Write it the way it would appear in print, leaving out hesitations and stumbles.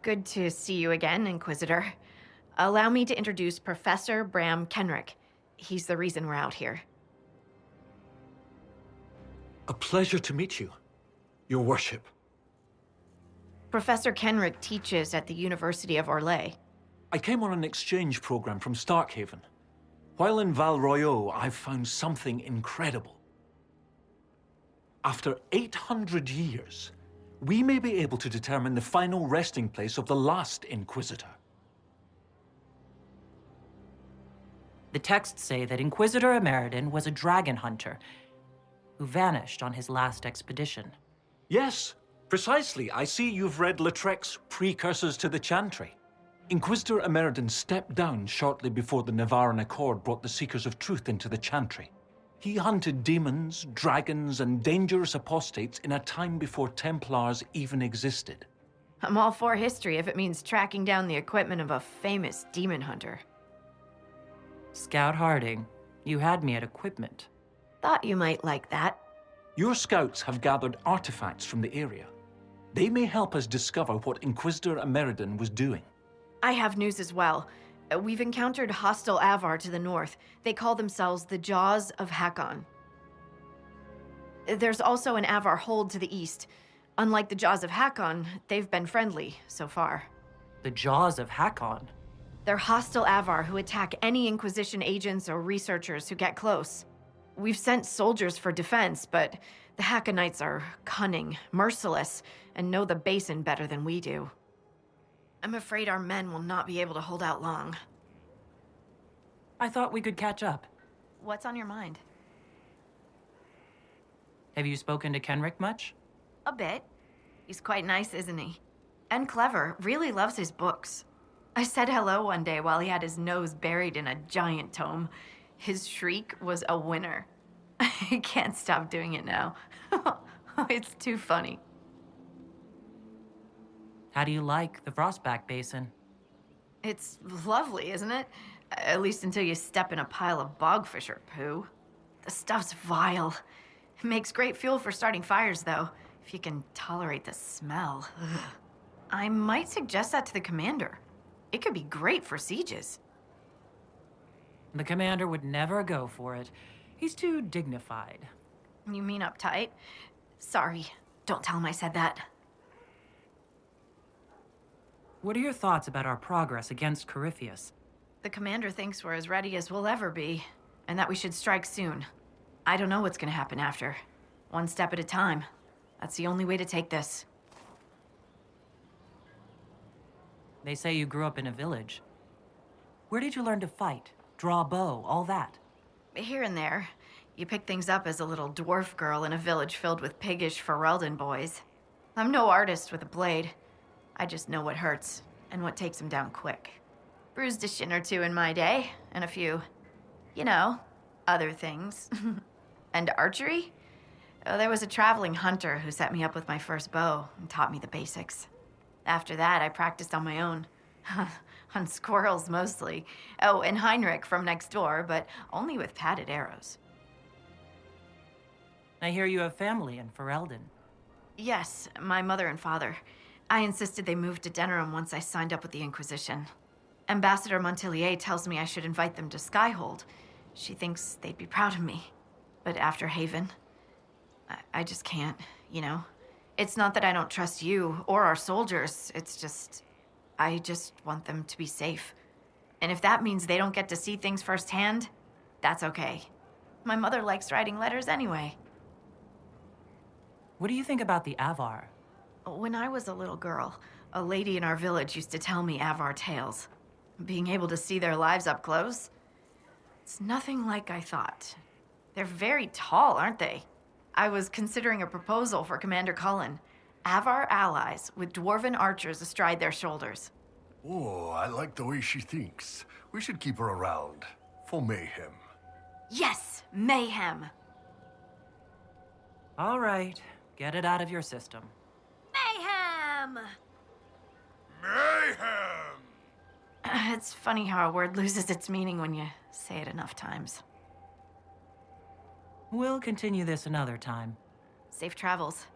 Good to see you again, Inquisitor. Allow me to introduce Professor Bram Kenrick. He's the reason we're out here. A pleasure to meet you, Your Worship. Professor Kenrick teaches at the University of Orlais. I came on an exchange program from Starkhaven. While in Val Royeaux, I've found something incredible. After 800 years, we may be able to determine the final resting place of the last Inquisitor. The texts say that Inquisitor Emeridin was a dragon hunter who vanished on his last expedition. Yes, precisely. I see you've read Lautrec's Precursors to the Chantry. Inquisitor Emeridin stepped down shortly before the Nevarran Accord brought the Seekers of Truth into the Chantry. He hunted demons, dragons, and dangerous apostates in a time before Templars even existed. I'm all for history if it means tracking down the equipment of a famous demon hunter. Scout Harding, you had me at equipment. Thought you might like that. Your scouts have gathered artifacts from the area. They may help us discover what Inquisitor Emeridin was doing. I have news as well. We've encountered hostile Avar to the north. They call themselves the Jaws of Hakon. There's also an Avar hold to the east. Unlike the Jaws of Hakon, they've been friendly so far. The Jaws of Hakon? They're hostile Avar who attack any Inquisition agents or researchers who get close. We've sent soldiers for defense, but the Hakonites are cunning, merciless, and know the Basin better than we do. I'm afraid our men will not be able to hold out long. I thought we could catch up. What's on your mind? Have you spoken to Kenrick much? A bit. He's quite nice, isn't he? And clever, really loves his books. I said hello one day while he had his nose buried in a giant tome. His shriek was a winner. I can't stop doing it now. It's too funny. How do you like the Frostback Basin? It's lovely, isn't it? At least until you step in a pile of bogfisher poo. The stuff's vile. It makes great fuel for starting fires, though, if you can tolerate the smell. Ugh. I might suggest that to the commander. It could be great for sieges. The commander would never go for it. He's too dignified. You mean uptight? Sorry, don't tell him I said that. What are your thoughts about our progress against Corypheus? The commander thinks we're as ready as we'll ever be, and that we should strike soon. I don't know what's gonna happen after. One step at a time. That's the only way to take this. They say you grew up in a village. Where did you learn to fight, draw a bow, all that? Here and there. You pick things up as a little dwarf girl in a village filled with piggish Ferelden boys. I'm no artist with a blade. I just know what hurts, and what takes him down quick. Bruised a shin or two in my day, and a few, other things. And archery? Oh, there was a traveling hunter who set me up with my first bow and taught me the basics. After that, I practiced on my own. On squirrels, mostly. Oh, and Heinrich from next door, but only with padded arrows. I hear you have family in Ferelden. Yes, my mother and father. I insisted they moved to Denerim once I signed up with the Inquisition. Ambassador Montilier tells me I should invite them to Skyhold. She thinks they'd be proud of me. But after Haven, I just can't, It's not that I don't trust you or our soldiers. It's just, I just want them to be safe. And if that means they don't get to see things firsthand, that's okay. My mother likes writing letters anyway. What do you think about the Avar? When I was a little girl, a lady in our village used to tell me Avar tales. Being able to see their lives up close, it's nothing like I thought. They're very tall, aren't they? I was considering a proposal for Commander Cullen. Avar allies with dwarven archers astride their shoulders. Oh, I like the way she thinks. We should keep her around. For mayhem. Yes, mayhem. All right, get it out of your system. Mayhem! Mayhem! It's funny how a word loses its meaning when you say it enough times. We'll continue this another time. Safe travels.